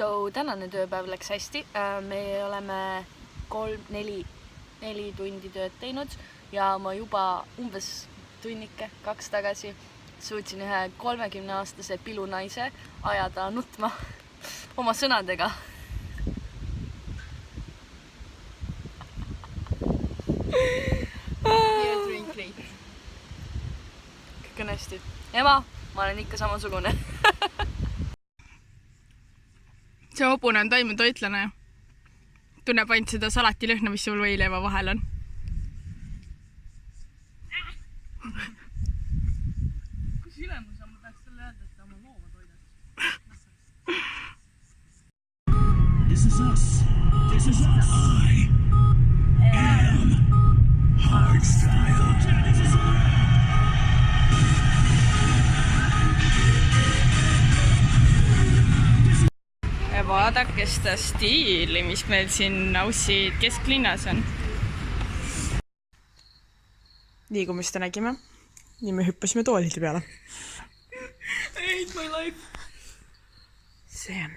Tänane tööpäev läks hästi, me oleme 4 tundi tööd teinud ja ma juba umbes tunnike 2 tagasi suutsin ühe 30-aastase pilunaise ajada nutma oma sõnadega. Kõik on hästi. Ema, ma olen ikka samasugune. See hobune on taimutoitlane. Tunneb ainult seda salatilõhna, mis sul võileiva vahel on. Kus ülemus on? Ma tahaks talle öelda, et ta oma looma toidab. This is us. This is us. I am hardstyle. Ja vaadake seda stiili, mis meil siin Aussi kesklinnas on. Nii kui me seda nägime, nii me hüppasime toolide peale. I hate my life. See on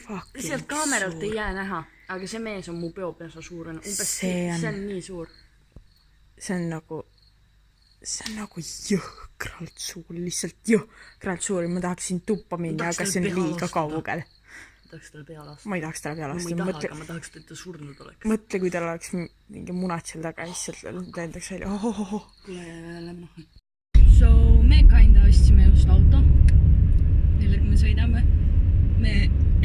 fucking sealt kaameralt ei jää näha, aga see mees on mu peopesa suurene. See on nii suur. See on nagu jõhkralt suur, lihtsalt jõhkralt suur. Ma tahaksin tuppa minna, aga see on liiga kaugel. Ma tahaks talle peale lasta. Ma ei tahaks talle peale lasta. Ma ei taha, aga ma tahaks, et ta surnud oleks. Mõtle, kui tal oleks mingi munad seal taga, siis lendaks välja. Kuule, lähme noh. So, me kinda ostsime just auto. Millega me sõidame. Me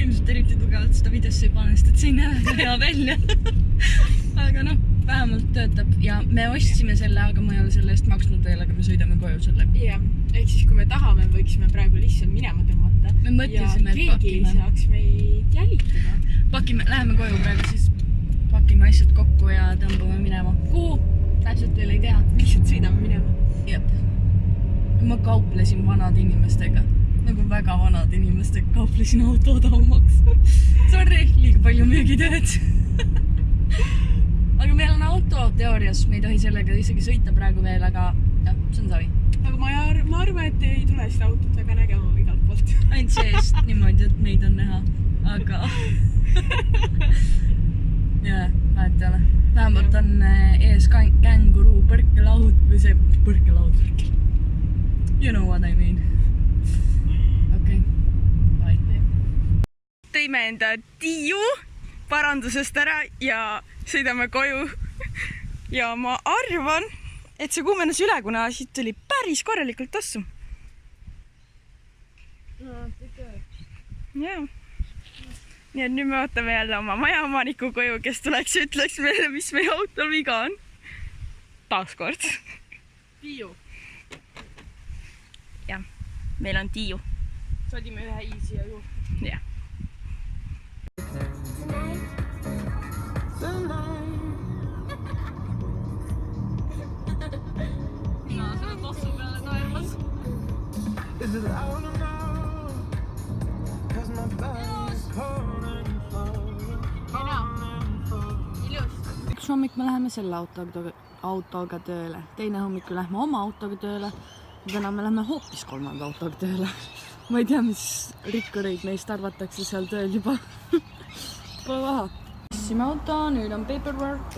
ilmselt eriti tugevalt seda videosse ei pane, sest et see ei näe väga hea välja. Aga noh, vähemalt töötab. Ja me ostsime selle, aga ma ei ole selle eest maksnud veel, aga me sõidame koju selle. Jah, ehk siis kui me tahame, võiksime praegu lihtsalt minema tõmmata. Me mõtlesime, et keegi ei saaks meid jälitada. Läheme koju praegu, siis pakime asjad kokku ja tõmbame minema. Kuhu? Täpselt veel ei tea. Lihtsalt sõidame minema. Jep. Ma kauplesin vanade inimestega. Nagu väga vanade inimestega kauplesin auto odavamaks. Sorry, liiga palju müügitööd. Aga meil on auto teoorias, me ei tohi sellega isegi sõita praegu veel, aga jah, see on savi. Aga ma arvan, et ei tule seda autot väga nägema igalt poolt. Ainult seest niimoodi, et meid on näha. Aga jah, vahet ei ole. Vähemalt on ees känguru põrkelaud või see põrkelaud. You know what I mean. Okei, bye. Tõime enda Tiiu parandusest ära ja sõidame koju. Ja ma arvan, et see kuumenes üle, kuna siit tuli päris korralikult tassu. Jaa. Nii et nüüd me ootame jälle oma majaomaniku koju, kes tuleks ja ütleks meile, mis meie autol viga on. Taaskord. Tiiu. Jah, meil on Tiiu. Saadime ühe iisi ja juurde. Jah. Mina selle tossu peale naermas. Üks hommik me läheme selle autoga tööle. Teine hommik lähme oma autoga tööle. Täna me lähme hoopis 3. autoga tööle. Ma ei tea, mis rikkureid meist arvatakse seal tööl juba. Pole vaha. Sime auto, nüüd on paperwork.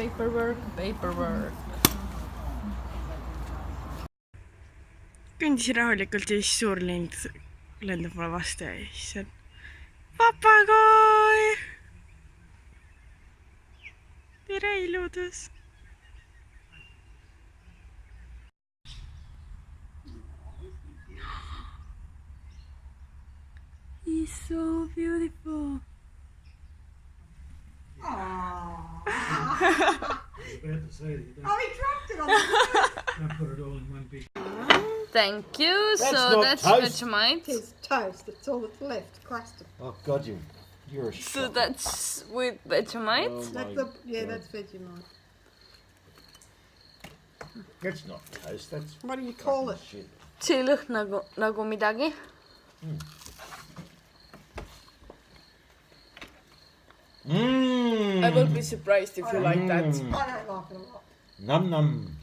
Kõndisin rahulikult ja siis suur lind lendab mulle vastu ja siis on papagoi! Tere iludus! He's so beautiful. Oh, he dropped it on the floor. I put it all in one big. Thank you. That's Vegemite. It's toast. That's all that's left. Crusted. Oh God, you're a So that's with Vegemite. Oh, That's that's Vegemite. That's not toast. That's What do you call it? shit. See lõhn nagu midagi. Mmm. I will be surprised if you like that. I don't like it a lot. Num num.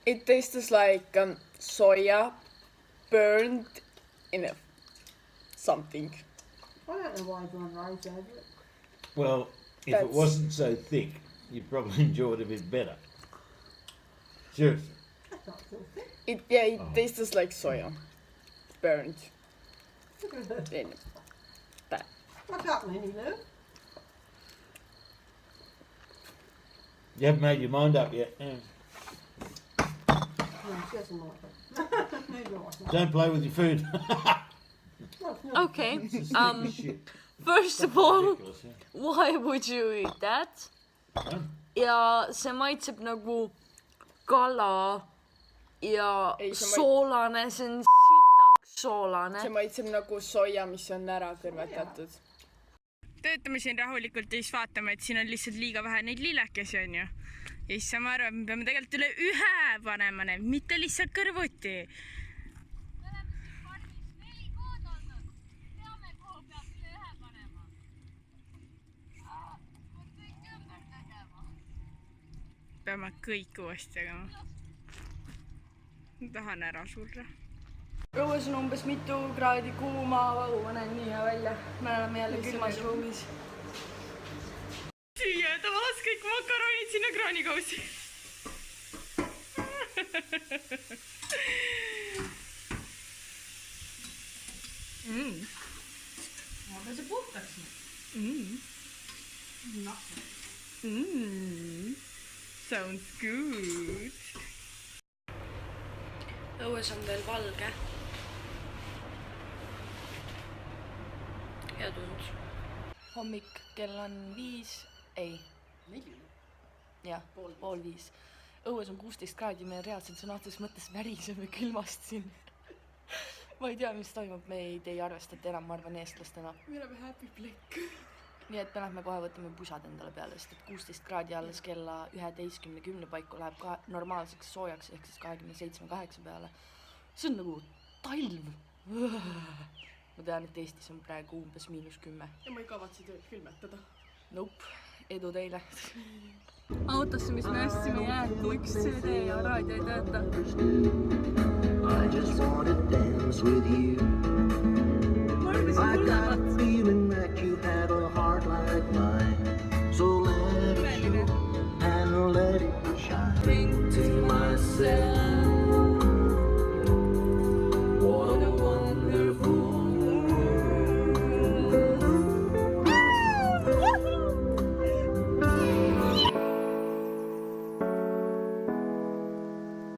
It tastes like soya burned in something. don't know why everyone raves over it. Well, if it wasn't so thick, you'd probably enjoy it a bit better. Seriously. That's not so thick. It tastes like soya. Burnt. In that. What's happening, Lou? You haven't made your mind up yet. Yeah. No, she doesn't like it. Neither do I. Don't play with your food. Well, it's not. Okay. Shit. First of all, Ridiculous, yeah. why would you eat that? Huh? Ja see maitseb nagu kala ja Ei, see soolane, see on sitaks soolane. see maitseb nagu soia, mis on ära kõrvetatud. töötame siin rahulikult ja siis vaatame, et siin on lihtsalt liiga vähe neid lillekesi, on ju. Ja siis saame aru, et me peame tegelikult üle ühe panema need, mitte lihtsalt kõrvuti. Peame kõik uuesti tegema. Ma tahan ära surra. Õues on umbes mitu kraadi kuuma, ma näen nii hea välja. Me oleme jälle külmas ruumis. Siia, ta valas kõik makaronid sinna kraanikausi. Aga see puhtaks. Sounds good. Õues on veel valge. Hea tund. Hommik, kell on 5, ei. 4. Jah, pool 5. Õues on 16 kraadi, me reaalselt sõna otseses mõttes väriseme külmast siin. Ma ei tea, mis toimub, me ei arvestada enam, ma arvan, eestlastena. Me oleme happy plekk. Nii et me lähme kohe võtame pusad endale peale, sest et 16 kraadi alles kella 11:10 paiku läheb ka normaalseks soojaks, ehk siis 27-8 peale. See on nagu talv. Ma tean, et Eestis on praegu umbes -10. Ja ma ei kavatse tööd külmetada. Nope, edu teile. Autosse, mis me ostsime, jäeti üks CD ja raadio ei tööta. I just wanna dance with you. I